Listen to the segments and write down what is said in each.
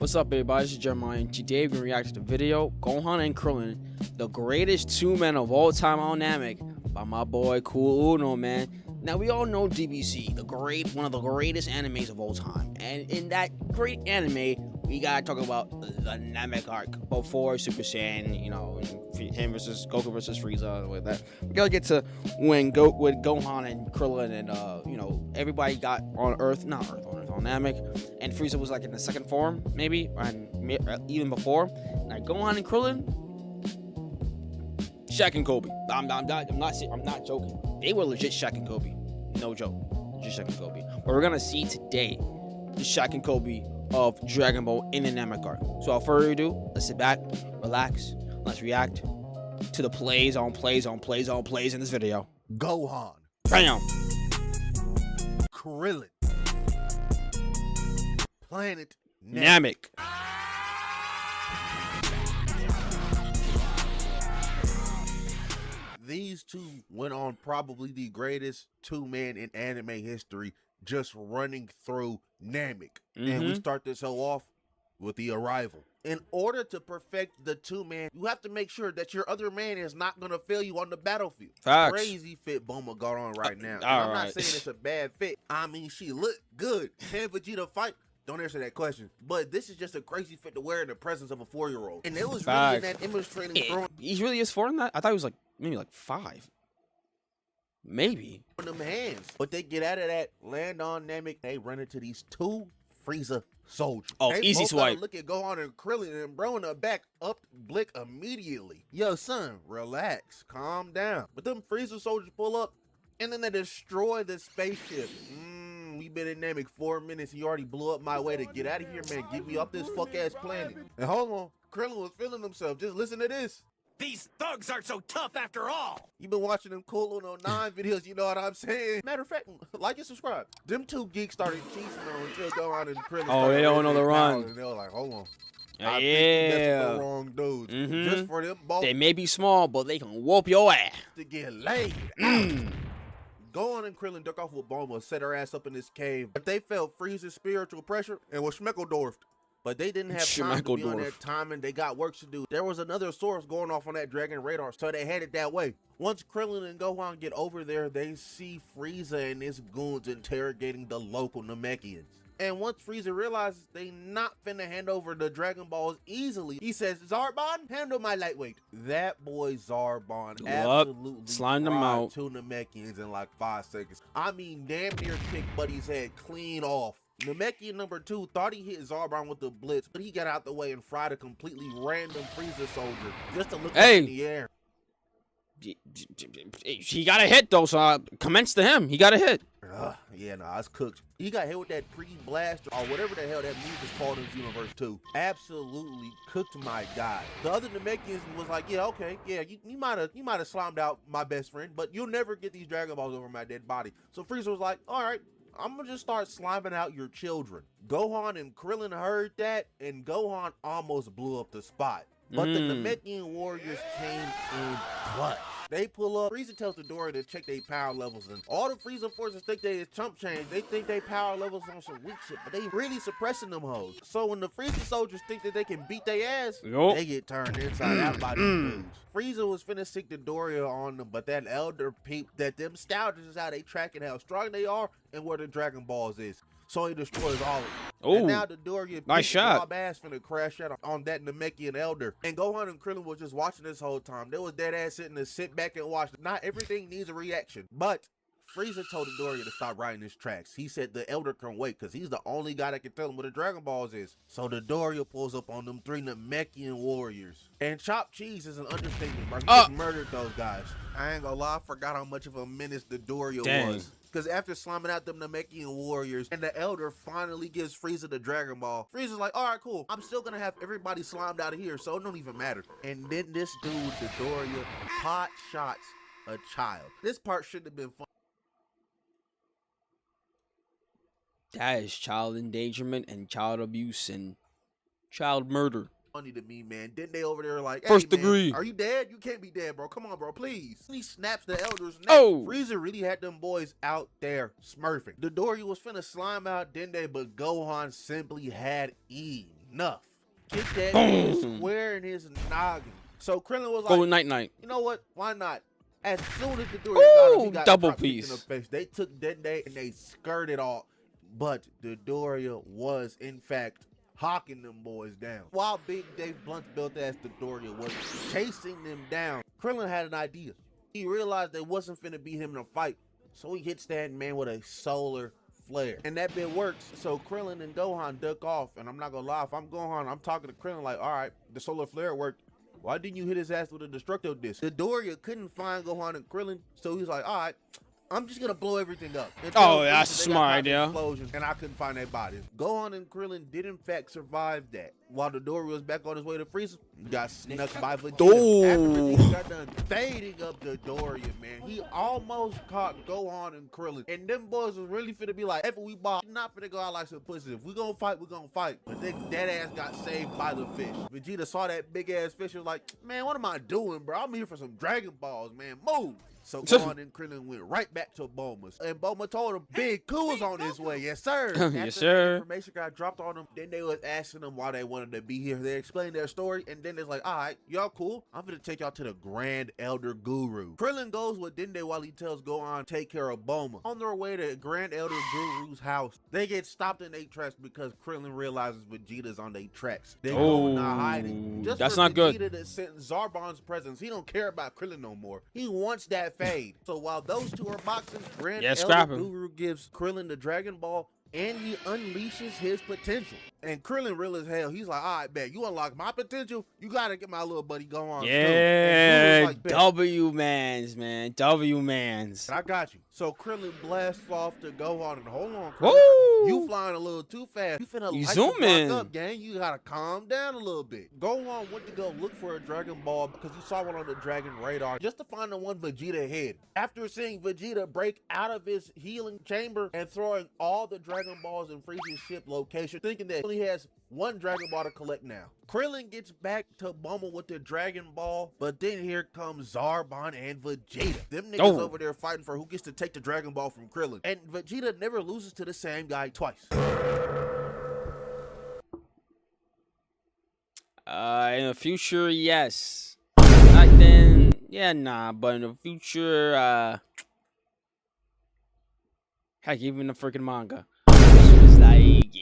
What's up, everybody? This is Jeremiah, and today we're going to react to the video Gohan and Krillin, the greatest two men of all time on Namek, by my boy Cool Uno, man. Now, we all know DBZ, one of the greatest animes of all time. And in that great anime, we gotta talk about the Namek arc before Super Saiyan, him versus Goku versus Frieza, with that. We gotta get to when Gohan and Krillin and everybody got on Earth, on Namek, and Frieza was like in the second form, maybe, and even before. Like Gohan and Krillin, SHAQ and Kobe. I'm not joking. They were legit SHAQ and Kobe. No joke. Legit SHAQ and Kobe. But we're gonna see today the SHAQ and Kobe of Dragon Ball in the Namek arc. So without further ado, let's sit back, relax, let's react to the plays on plays in this video. Gohan. Bam! Krillin. Planet Namek. These two went on probably the greatest two men in anime history, just running through Namek. And we start this whole off with the arrival. In order to perfect the two man, you have to make sure that your other man is not going to fail you on the battlefield. Facts. Crazy fit Bulma got on right now. I'm not saying it's a bad fit. I mean, she looked good. Can Vegeta fight? Don't answer that question. But this is just a crazy fit to wear in the presence of a 4-year-old. And it was really in that image training throwing. He really is 4 in that? I thought he was maybe 5. Maybe. On them hands. But they get out of that, land on Namek, they run into these two Frieza soldiers. Oh, they easy both swipe. Look at Gohan and Krillin, and bro in the back up Blick immediately. Yo, son, relax, calm down. But them Frieza soldiers pull up, and then they destroy the spaceship. We've been in Namek 4 minutes. You already blew up my way to get out of here, man. Get me off this fuck-ass planet. And hold on, Krillin was feeling himself. Just listen to this. These thugs aren't so tough after all. You've been watching them Cool 9 videos, you know what I'm saying? Matter of fact, like and subscribe. Them two geeks started cheating on until Gohan and Krillin. Oh, they don't know the run. And they were like, hold on. I think that's the wrong dudes. Just for them both. They may be small, but they can whoop your ass. To get laid. Gohan and Krillin duck off with Bulma, set her ass up in this cave. But they felt Frieza's spiritual pressure and was Schmeckledorfed. But they didn't have time to be on that timing. They got work to do. There was another source going off on that Dragon radar, so they headed that way. Once Krillin and Gohan get over there, they see Frieza and his goons interrogating the local Namekians. And once Frieza realizes they not finna hand over the Dragon Balls easily, he says, Zarbon, handle my lightweight. That boy Zarbon absolutely slime them out. 2 Namekians in like 5 seconds. I mean, damn near kicked Buddy's head clean off. Namekian number 2 thought he hit Zarbon with the blitz, but he got out the way and fried a completely random Frieza soldier just to look up in the air. He got a hit though, so commence to him. He got a hit. Yeah, nah, it's cooked. He got hit with that pre-blaster or whatever the hell that move is called in this universe too. Absolutely cooked my guy. The other Namekians was like, yeah, okay, yeah, you might have slimed out my best friend, but you'll never get these Dragon Balls over my dead body. So Frieza was like, all right, I'm gonna just start sliming out your children. Gohan and Krillin heard that, and Gohan almost blew up the spot. But the Namekian warriors came in clutch. They pull up. Frieza tells Dory to check their power levels, and all the Frieza forces think they is chump change. They think they power levels on some weak shit, but they really suppressing them hoes. So when the Frieza soldiers think that they can beat their ass, they get turned inside out by these dudes. Frieza was finna sick the Doria on them, but that elder peeped that them scoundrels is how they tracking how strong they are and where the Dragon Balls is. So he destroys all of them. And now the Doria nice shot. Ass finna crash out on that Namekian elder. And Gohan and Krillin was just watching this whole time. They was dead ass sitting to sit back and watch. Not everything needs a reaction, but Frieza told the Doria to stop riding his tracks. He said the elder can wait because he's the only guy that can tell him what the Dragon Balls is. So the Doria pulls up on them 3 Namekian warriors. And chopped cheese is an understatement, bro. He just murdered those guys. I ain't gonna lie, I forgot how much of a menace the Doria was. Because after slamming out them Namekian warriors, and the elder finally gives Frieza the Dragon Ball, Frieza's like, all right, cool. I'm still going to have everybody slimed out of here, so it don't even matter. And then this dude, the Doria, pot shots a child. This part shouldn't have been fun. That is child endangerment and child abuse and child murder. Funny to me, man. Then they over there like, hey, first man, degree. Are you dead? You can't be dead, bro. Come on, bro, please. He snaps the elder's neck. Frieza really had them boys out there smurfing. The Doria was finna slime out Dende, but Gohan simply had E. enough. Kick that Boom. square in his noggin. So Krillin was Go like, night-night. you know what? Why not? As soon as the Doria got him, he got double drop kicked piece. in the face. They took Dende and they skirted off. But the Doria was, in fact, hawking them boys down. While Big Dave Blunt's built ass Doria was chasing them down, Krillin had an idea. He realized they wasn't finna beat him in a fight, so he hits that man with a solar flare. And that bit works, so Krillin and Gohan duck off. And I'm not gonna lie, if I'm Gohan, I'm talking to Krillin like, all right, the solar flare worked. Why didn't you hit his ass with a destructo disc? The Doria couldn't find Gohan and Krillin, so he's like, all right, I'm just gonna blow everything up. Oh, that's a smart idea. Explosion, and I couldn't find their bodies. Gohan and Krillin did in fact survive that. While the Doria was back on his way to Frieza, got snuck by Vegeta. After Vegeta got done fading up the Doria, man, he almost caught Gohan and Krillin. And them boys was really finna be like, if we ball, not finna go out like some pussy. If we gonna fight, we gonna fight. But then that ass got saved by the fish. Vegeta saw that big ass fish and was like, man, what am I doing, bro? I'm here for some Dragon Balls, man. Move. So Gohan and Krillin went right back to Bulma. And Bulma told him, Big Coup is on his way. Yes, sir. Yes, sir. Information got dropped on them. Then they was asking them why they wanted to be here. They explained their story. And then it's like, all right, y'all cool. I'm going to take y'all to the Grand Elder Guru. Krillin goes with Dende while he tells Gohan take care of Bulma. On their way to Grand Elder Guru's house, they get stopped in their tracks because Krillin realizes Vegeta's on their tracks. They go into hiding. Just that's for not Vegeta good. to send Zarbon's presence. He don't care about Krillin no more. He wants that fade. So while those two are boxing, Grand Elder Guru gives Krillin the Dragon Ball and he unleashes his potential. And Krillin real as hell. He's like, all right, bet you unlock my potential. You gotta get my little buddy Gohan. Yeah, like, W mans, man. W mans. I got you. So Krillin blasts off to Gohan and hold on, Krillin. Woo! You flying a little too fast. You finna light the zooming. block up, gang. You gotta calm down a little bit. Gohan went to go look for a Dragon Ball because he saw one on the Dragon radar just to find the one Vegeta hid. After seeing Vegeta break out of his healing chamber and throwing all the Dragon Balls in Frieza's ship location, thinking that he has one Dragon Ball to collect now. Krillin gets back to Bulma with the Dragon Ball, but then here comes Zarbon and Vegeta. Them niggas over there fighting for who gets to take the Dragon Ball from Krillin. And Vegeta never loses to the same guy twice. In the future, yes. Back then, yeah, nah. But in the future, heck, even the freaking manga, it was like, yeah.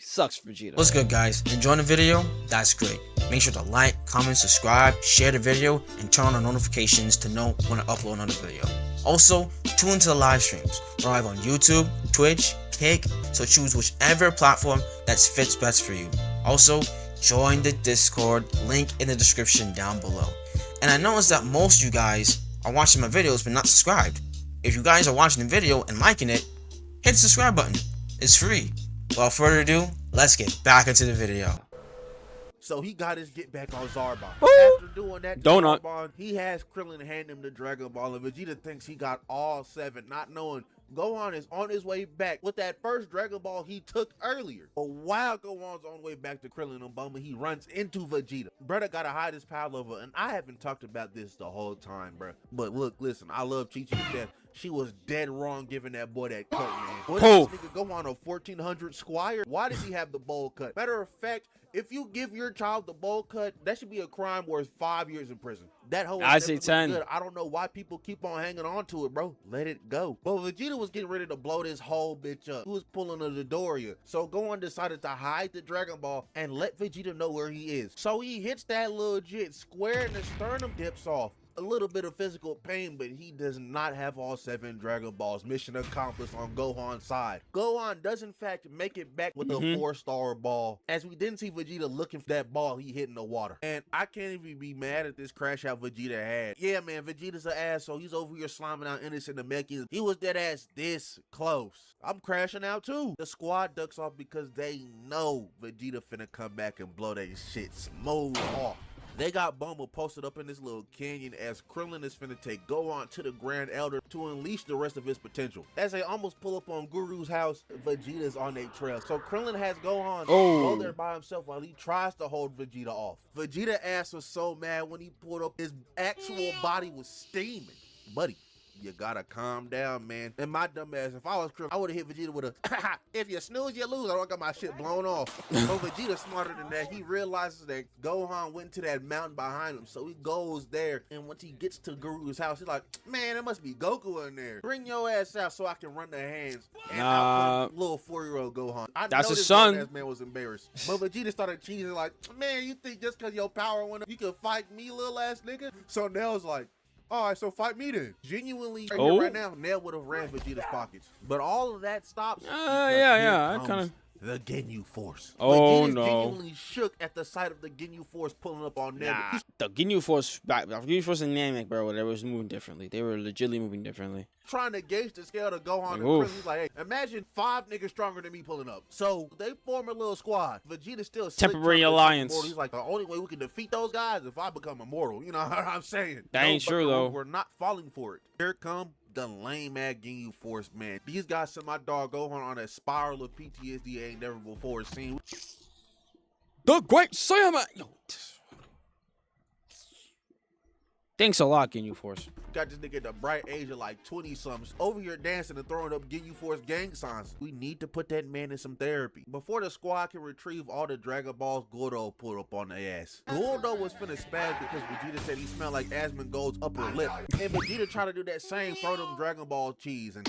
Sucks, Vegeta. What's good, guys? Enjoying the video? That's great. Make sure to like, comment, subscribe, share the video, and turn on the notifications to know when I upload another video. Also, tune into the live streams. We're live on YouTube, Twitch, Kick, so choose whichever platform that fits best for you. Also, join the Discord, link in the description down below. And I noticed that most of you guys are watching my videos but not subscribed. If you guys are watching the video and liking it, hit the subscribe button. It's free. Without further ado, let's get back into the video. So he got his get back on Zarbon. Woo! After doing that to Donut. Zarbon, he has Krillin hand him the Dragon Ball, and Vegeta thinks he got all 7, not knowing Gohan is on his way back with that first Dragon Ball he took earlier. But while Gohan's on the way back to Krillin and Bulma, he runs into Vegeta. Brother gotta hide his power level, and I haven't talked about this the whole time, bro. But look, listen, I love Chi-Chi to death. She was dead wrong giving that boy that cut, man. What does this nigga go on a 1400 Squire? Why does he have the bowl cut? Matter of fact, if you give your child the bowl cut, that should be a crime worth 5 years in prison. That whole I say 10. good. I don't know why people keep on hanging on to it, bro. Let it go. But Vegeta was getting ready to blow this whole bitch up. He was pulling a Dodoria. So Gohan decided to hide the Dragon Ball and let Vegeta know where he is. So he hits that little jit square in the sternum, dips off. A little bit of physical pain, but he does not have all 7 Dragon Balls. Mission accomplished on Gohan's side. Gohan does in fact make it back with a 4-star ball, as we didn't see Vegeta looking for that ball he hit in the water. And I can't even be mad at this crash out Vegeta had. Yeah, man, Vegeta's an asshole. He's over here slamming out innocent Namekians. He was dead ass this close. I'm crashing out too. The squad ducks off because they know Vegeta finna come back and blow that shit smooth off. They got Bulma posted up in this little canyon as Krillin is finna take Gohan to the Grand Elder to unleash the rest of his potential. As they almost pull up on Guru's house, Vegeta's on their trail. So Krillin has Gohan go there by himself while he tries to hold Vegeta off. Vegeta ass was so mad when he pulled up, his actual body was steaming. Buddy, You gotta calm down, man. And my dumb ass, if I was Krillin, I would have hit Vegeta with a, if you snooze, you lose. I don't got my shit blown off. But Vegeta's smarter than that. He realizes that Gohan went to that mountain behind him. So he goes there. And once he gets to Guru's house, he's like, man, there must be Goku in there. Bring your ass out so I can run the hands. And output little 4-year-old Gohan. That's know his this son. Ass man was embarrassed. But Vegeta started cheesing like, man, you think just because your power went up, you can fight me, little ass nigga? So Nell's like, all right, so fight me then. Genuinely, right now, Nell would have ran Vegeta's pockets. But all of that stops. I kind of. The Ginyu Force. Oh, Vegeta's no. genuinely shook at the sight of the Ginyu Force pulling up on Namek. Nah, the Ginyu Force and Namek, bro, they was moving differently. They were legitimately moving differently. Trying to gauge the scale to Gohan and Krillin. He's like, hey, imagine 5 niggas stronger than me pulling up. So they form a little squad. Vegeta still temporary alliance. He's like, the only way we can defeat those guys is if I become immortal. You know what I'm saying? That ain't true, though. We're not falling for it. Here come the lame ass Ginyu Force, man. These guys sent my dog Gohan on a spiral of PTSD ain't never before seen. The Great Saiyaman. Thanks a lot, Ginyu Force. Got this nigga at the bright age of like 20-somethings over here dancing and throwing up Ginyu Force gang signs. We need to put that man in some therapy. Before the squad can retrieve all the Dragon Balls, Gordo pulled up on their ass. Gordo was finna spaz because Vegeta said he smelled like Asmongold's upper lip. And Vegeta tried to do that same, throw them Dragon Ball cheese. And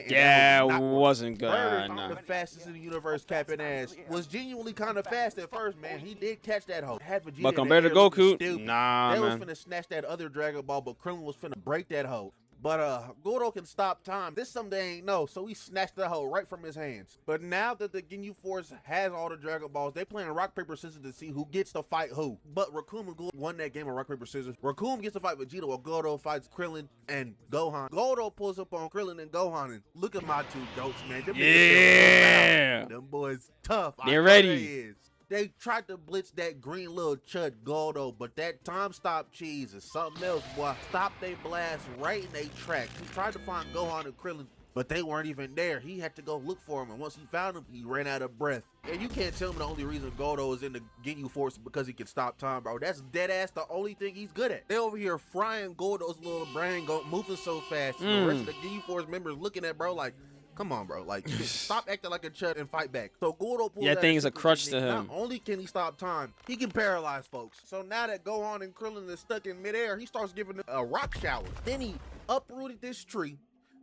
yeah, it wasn't good. Nah. The fastest in the universe capping ass was genuinely kind of fast at first, man. He did catch that hoe. Had Vegeta but compared to Goku, nah, they man. was finna snatch that other Dragon Ball, but Krillin was finna break that hoe. But Gordo can stop time. This something they ain't know, so he snatched the hoe right from his hands. But now that the Ginyu Force has all the Dragon Balls, they playing rock, paper, scissors to see who gets to fight who. But Raccoon and Gordo won that game of rock, paper, scissors. Raccoon gets to fight Vegeta while Gordo fights Krillin and Gohan. Gordo pulls up on Krillin and Gohan, and look at my two goats, man. Them boys tough. They're ready. They tried to blitz that green little chud Gordo, but that time stop cheese is something else, boy. Stop they blast right in they tracks. He tried to find Gohan and Krillin, but they weren't even there. He had to go look for him, and once he found him, he ran out of breath. And you can't tell me the only reason Gordo is in the Ginyu Force is because he can stop time, bro. That's dead ass the only thing he's good at. They over here frying Gordo's little brain, moving so fast. And the rest of the Ginyu Force members looking at bro like, come on, bro. Like, stop acting like a chud and fight back. So Gordo pulls that thing is a crutch to him. Not only can he stop time, he can paralyze folks. So now that Gohan and Krillin is stuck in midair, he starts giving them a rock shower. Then he uprooted this tree,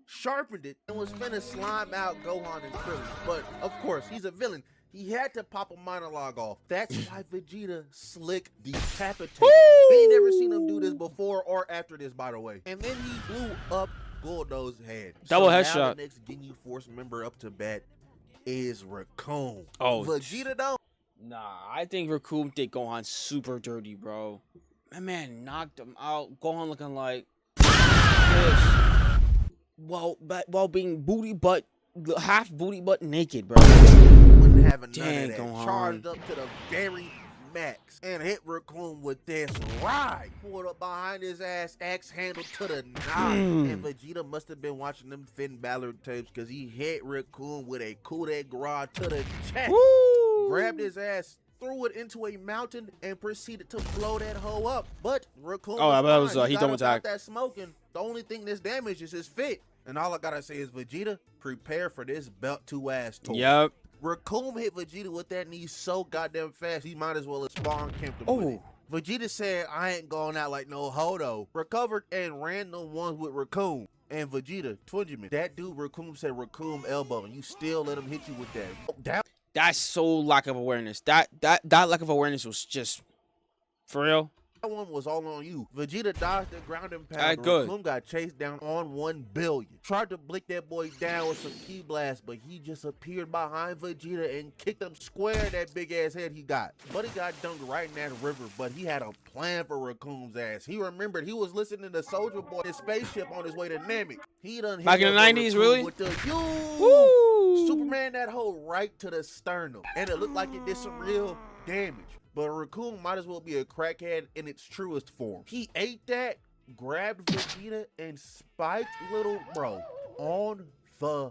sharpened it, and was finna slime out Gohan and Krillin. But of course, he's a villain. He had to pop a monologue off. That's why Vegeta slick decapitated. We ain't never seen him do this before or after this, by the way. And then he blew up Gordo's head. Double so headshot. Now the next Ginyu Force member up to bat is Raccoon. Oh, Vegeta though? Nah, I think Raccoon did Gohan super dirty, bro. My man knocked him out. Gohan looking like this. While being half booty butt naked, bro. Wouldn't have none of that. Gohan. Charged up to the very max and hit Raccoon with this right. Pulled up behind his ass, axe handle to the knob. And Vegeta must have been watching them Finn Balor tapes because he hit Raccoon with a coup de grace to the chest. Woo! Grabbed his ass, threw it into a mountain, and proceeded to blow that hoe up. But Raccoon he double attack. That smoking. The only thing that's damaged is his fit. And all I gotta say is, Vegeta, prepare for this belt to ass tour. Yep. Raccoon hit Vegeta with that knee so goddamn fast, he might as well have spawn camped him with it. Vegeta said, I ain't going out like no hodo. Recovered and ran the ones with Raccoon. And Vegeta, Twinjamin, that dude Raccoon said Raccoon elbow, and you still let him hit you with that. That's so lack of awareness. That lack of awareness was just, for real. That one was all on you. Vegeta dodged the ground and pound. Good. Raccoon got chased down on 1 billion. Tried to blick that boy down with some key blast, but he just appeared behind Vegeta and kicked him square that big ass head he got. But he got dunked right in that river, but he had a plan for Raccoon's ass. He remembered he was listening to Soldier Boy, his spaceship on his way to Namek. He done hit back in the 90s, really? With the Superman that hole right to the sternum. And it looked like it did some real damage. But Raccoon might as well be a crackhead in its truest form. He ate that, grabbed Vegeta, and spiked little bro on the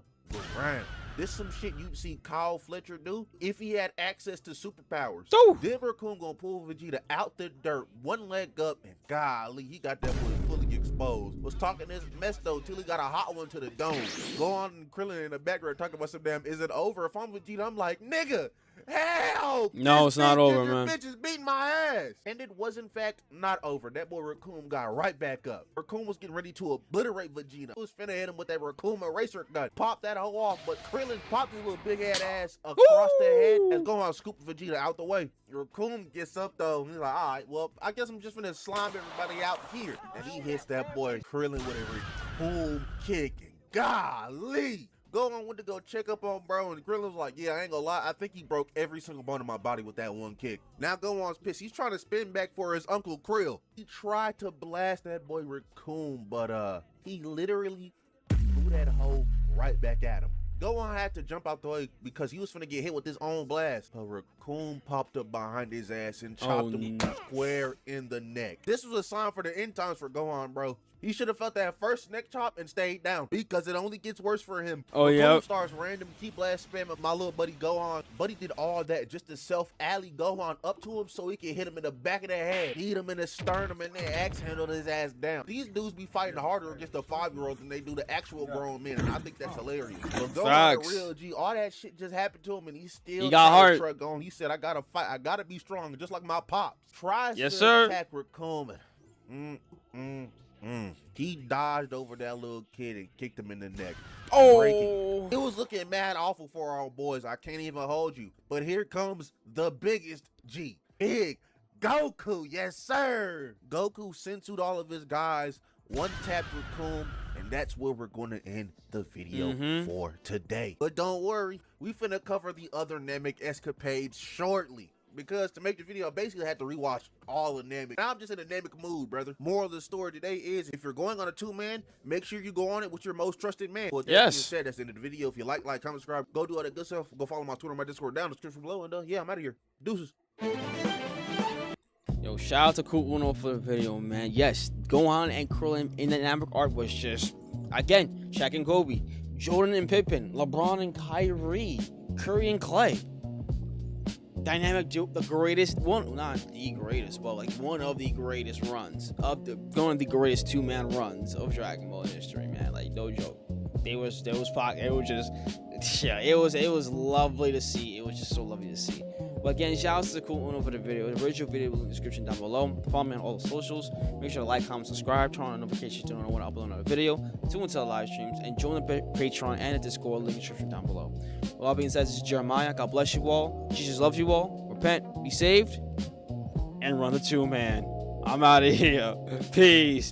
ground. This some shit you'd see Kyle Fletcher do if he had access to superpowers. Then Raccoon gonna pull Vegeta out the dirt, 1 leg up, and golly, he got that boy fully exposed. combos. Was talking this mess though till he got a hot one to the dome. Gohan and Krillin in the background talking about some damn, is it over? If I'm Vegeta, I'm like, nigga, help! No, it's not over, man. Bitch is beating my ass. And it was in fact not over. That boy Raccoon got right back up. Raccoon was getting ready to obliterate Vegeta. He was finna hit him with that Raccoon eraser gun. Popped that hoe off, but Krillin popped his little big head ass across the head and Gohan scooped Vegeta out the way. Raccoon gets up though. He's like, all right, well, I guess I'm just gonna slime everybody out here. And he hits that boy Krillin with a Raccoon kick. And golly. Gohan went to go check up on bro, and Krillin was like, yeah, I ain't gonna lie, I think he broke every single bone in my body with that one kick. Now Gohan's pissed. He's trying to spin back for his Uncle Krill. He tried to blast that boy Raccoon, but he literally threw that hoe right back at him. Gohan had to jump out the way because he was finna get hit with his own blast. But Raccoon popped up behind his ass and chopped him square in the neck. This was a sign for the end times for Gohan, bro. He should have felt that first neck chop and stayed down because it only gets worse for him. Oh, yeah. Starts random keep blast spamming my little buddy Gohan. Buddy did all that just to self-alley Gohan up to him so he can hit him in the back of the head, hit him in the sternum, and then axe handle his ass down. These dudes be fighting harder against the 5-year-olds than they do the actual grown men, and I think that's hilarious. But Gohan, the real G, all that shit just happened to him, and he still got heart. Truck going. He said, I gotta fight. I gotta be strong, just like my pops. Tries yes, to sir. attack Raccoon. He dodged over that little kid and kicked him in the neck. Oh, it was looking mad awful for our boys. I can't even hold you. But here comes the biggest G. Big Goku. Yes, sir. Goku sensued all of his guys, one-tapped Raccoon, and that's where we're going to end the video for today. But don't worry, we finna cover the other Namek escapades shortly. Because to make the video, I basically had to rewatch all of Namek. Now I'm just in a Namek mood, brother. Moral of the story today is, if you're going on a 2-man, make sure you go on it with your most trusted man. Well, that being said, that's the end of the video. If you like, comment, subscribe, go do all that good stuff. Go follow my Twitter, my Discord down in the description below. And yeah, I'm out of here. Deuces. Yo, shout out to Cool Uno for the video, man. Yes, Gohan and Krillin in the Namek art was just, again, Shaq and Kobe, Jordan and Pippen, LeBron and Kyrie, Curry and Clay. Dynamic Duke, the greatest one, not the greatest, but like one of the greatest runs of one of the greatest 2-man runs of Dragon Ball history, man. Like, no joke. It was just, yeah, it was lovely to see. It was just so lovely to see. But again, shout out to the Cool Uno for the video. The original video will be in the description down below. Follow me on all the socials. Make sure to like, comment, subscribe, turn on notifications to know when I upload another video. Tune into the live streams and join the Patreon and the Discord link in the description down below. With all being said, this is Jeremiah. God bless you all. Jesus loves you all. Repent, be saved, and run the 2-man. I'm out of here. Peace.